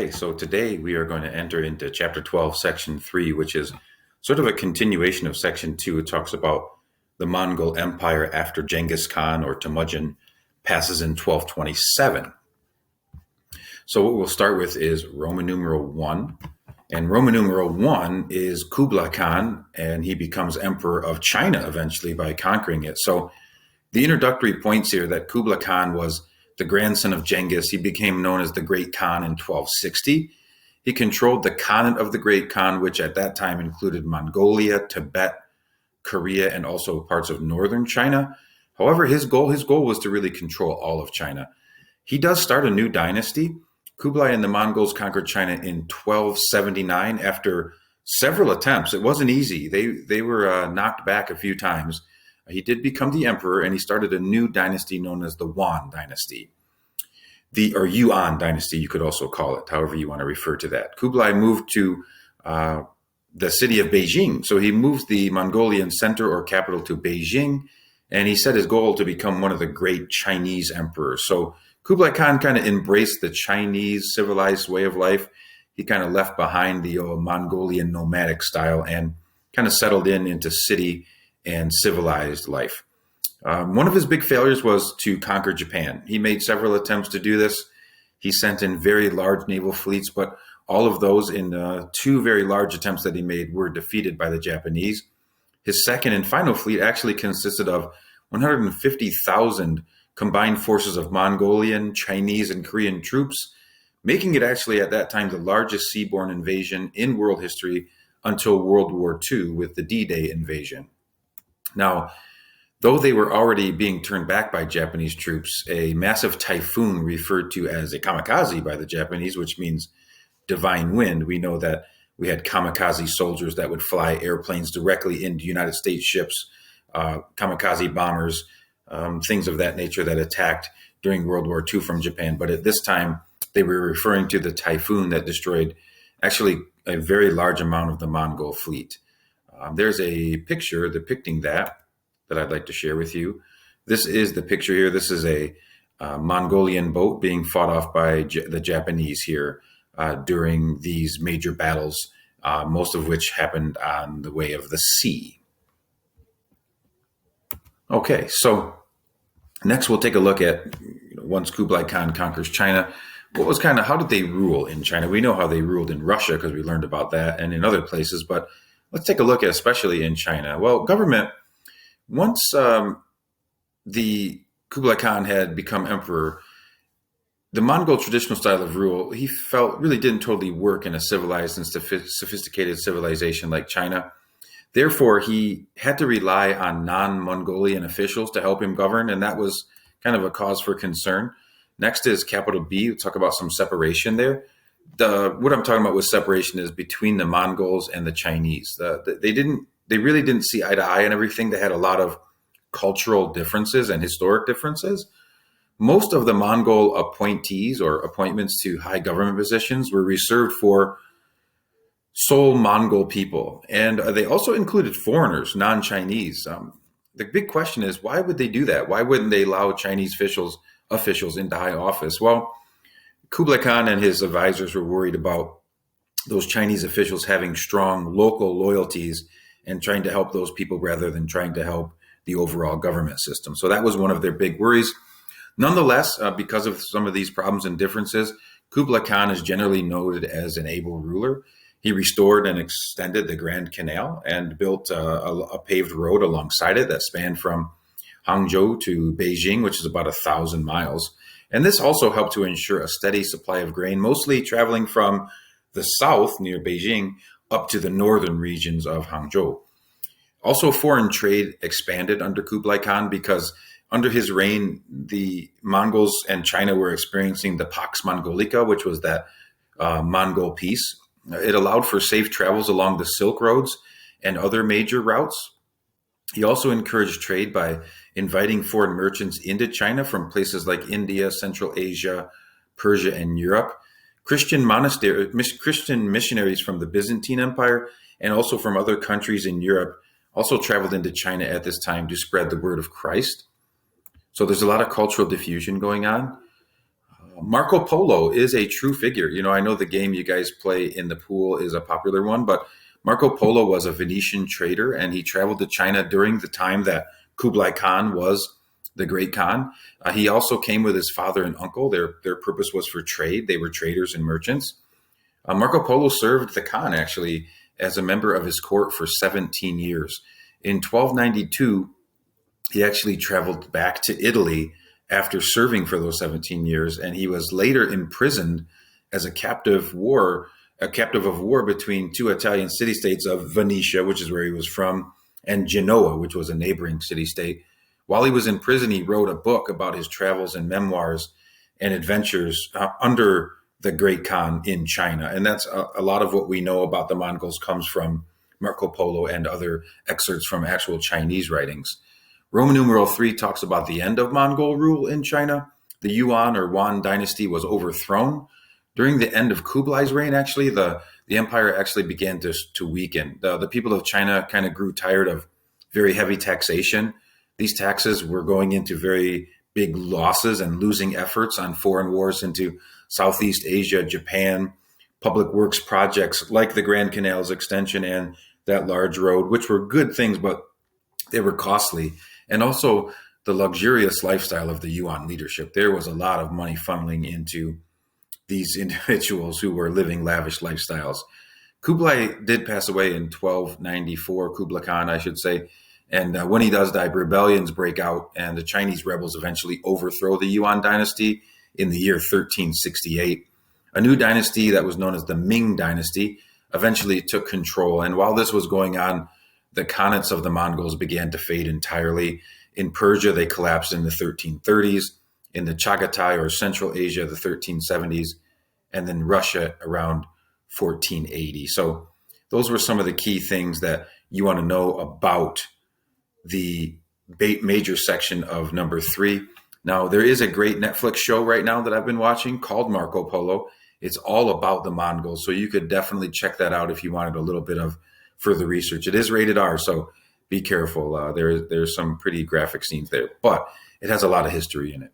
Okay, so today we are going to enter into chapter 12, section 3, which is sort of a continuation of section 2. It talks about the Mongol Empire after Genghis Khan or Temujin passes in 1227. So what we'll start with is Roman numeral 1. And Roman numeral 1 is Kublai Khan, and he becomes emperor of China eventually by conquering it. So the introductory points here that Kublai Khan was the grandson of Genghis. He became known as the Great Khan in 1260. He controlled the Khanate of the Great Khan, which at that time included Mongolia, Tibet, Korea, and also parts of northern China. However, his goal was to really control all of China. He does start a new dynasty. Kublai and the Mongols conquered China in 1279 after several attempts. It wasn't easy. They were knocked back a few times. He did become the emperor, and he started a new dynasty known as the Yuan Dynasty. Or Yuan Dynasty, you could also call it, however you want to refer to that. Kublai moved to the city of Beijing. So he moved the Mongolian center or capital to Beijing, and he set his goal to become one of the great Chinese emperors. So Kublai Khan kind of embraced the Chinese civilized way of life. He kind of left behind the Mongolian nomadic style and kind of settled into city and civilized life. One of his big failures was to conquer Japan. He made several attempts to do this. He sent in very large naval fleets, but all of those in two very large attempts that he made were defeated by the Japanese. His second and final fleet actually consisted of 150,000 combined forces of Mongolian, Chinese, and Korean troops, making it actually at that time the largest seaborne invasion in world history until World War II with the D-Day invasion. Now, though they were already being turned back by Japanese troops, a massive typhoon referred to as a kamikaze by the Japanese, which means divine wind. We know that we had kamikaze soldiers that would fly airplanes directly into United States ships, kamikaze bombers, things of that nature that attacked during World War II from Japan. But at this time, they were referring to the typhoon that destroyed actually a very large amount of the Mongol fleet. There's a picture depicting that I'd like to share with you. This is the picture here. This is a Mongolian boat being fought off by the Japanese here during these major battles, most of which happened on the way of the sea. Okay, so next we'll take a look at, once Kublai Khan conquers China, how did they rule in China? We know how they ruled in Russia because we learned about that, and in other places, but let's take a look at especially in China. Well, government, once the Kublai Khan had become emperor, the Mongol traditional style of rule, he felt really didn't totally work in a civilized and sophisticated civilization like China. Therefore, he had to rely on non-Mongolian officials to help him govern, and that was kind of a cause for concern. Next is capital B. We'll talk about some separation there. What I'm talking about with separation is between the Mongols and the Chinese. They really didn't see eye to eye on everything. They had a lot of cultural differences and historic differences. Most of the Mongol appointees or appointments to high government positions were reserved for sole Mongol people. And they also included foreigners, non-Chinese. The big question is, why would they do that? Why wouldn't they allow Chinese officials into high office? Well, Kublai Khan and his advisors were worried about those Chinese officials having strong local loyalties and trying to help those people rather than trying to help the overall government system. So that was one of their big worries. Nonetheless, because of some of these problems and differences, Kublai Khan is generally noted as an able ruler. He restored and extended the Grand Canal and built a paved road alongside it that spanned from Hangzhou to Beijing, which is about 1,000 miles. And this also helped to ensure a steady supply of grain, mostly traveling from the south near Beijing up to the northern regions of Hangzhou. Also, foreign trade expanded under Kublai Khan because under his reign, the Mongols and China were experiencing the Pax Mongolica, which was that Mongol peace. It allowed for safe travels along the Silk Roads and other major routes. He also encouraged trade by inviting foreign merchants into China from places like India, Central Asia, Persia, and Europe. Christian missionaries from the Byzantine Empire and also from other countries in Europe also traveled into China at this time to spread the word of Christ. So there's a lot of cultural diffusion going on. Marco Polo is a true figure. I know the game you guys play in the pool is a popular one, but Marco Polo was a Venetian trader, and he traveled to China during the time that Kublai Khan was the Great Khan. He also came with his father and uncle. Their purpose was for trade. They were traders and merchants. Marco Polo served the Khan actually as a member of his court for 17 years. In 1292, he actually traveled back to Italy after serving for those 17 years, and he was later imprisoned as a captive of war between two Italian city-states of Venetia, which is where he was from, and Genoa, which was a neighboring city-state. While he was in prison, he wrote a book about his travels and memoirs and adventures under the Great Khan in China. And that's a lot of what we know about the Mongols comes from Marco Polo and other excerpts from actual Chinese writings. Roman numeral 3 talks about the end of Mongol rule in China. The Yuan or Yuan Dynasty was overthrown. During the end of Kublai's reign, actually, the empire actually began to weaken. The people of China kind of grew tired of very heavy taxation. These taxes were going into very big losses and losing efforts on foreign wars into Southeast Asia, Japan, public works projects like the Grand Canal's extension and that large road, which were good things, but they were costly. And also the luxurious lifestyle of the Yuan leadership. There was a lot of money funneling into these individuals who were living lavish lifestyles. Kublai did pass away in 1294, Kublai Khan, I should say. And when he does die, rebellions break out, and the Chinese rebels eventually overthrow the Yuan dynasty in the year 1368. A new dynasty that was known as the Ming dynasty eventually took control. And while this was going on, the khanates of the Mongols began to fade entirely. In Persia, they collapsed in the 1330s. In the Chagatai or Central Asia, the 1370s, and then Russia around 1480. So those were some of the key things that you want to know about the major section of number 3. Now, there is a great Netflix show right now that I've been watching called Marco Polo. It's all about the Mongols, so you could definitely check that out if you wanted a little bit of further research. It is rated R, so be careful. There's some pretty graphic scenes there, but it has a lot of history in it.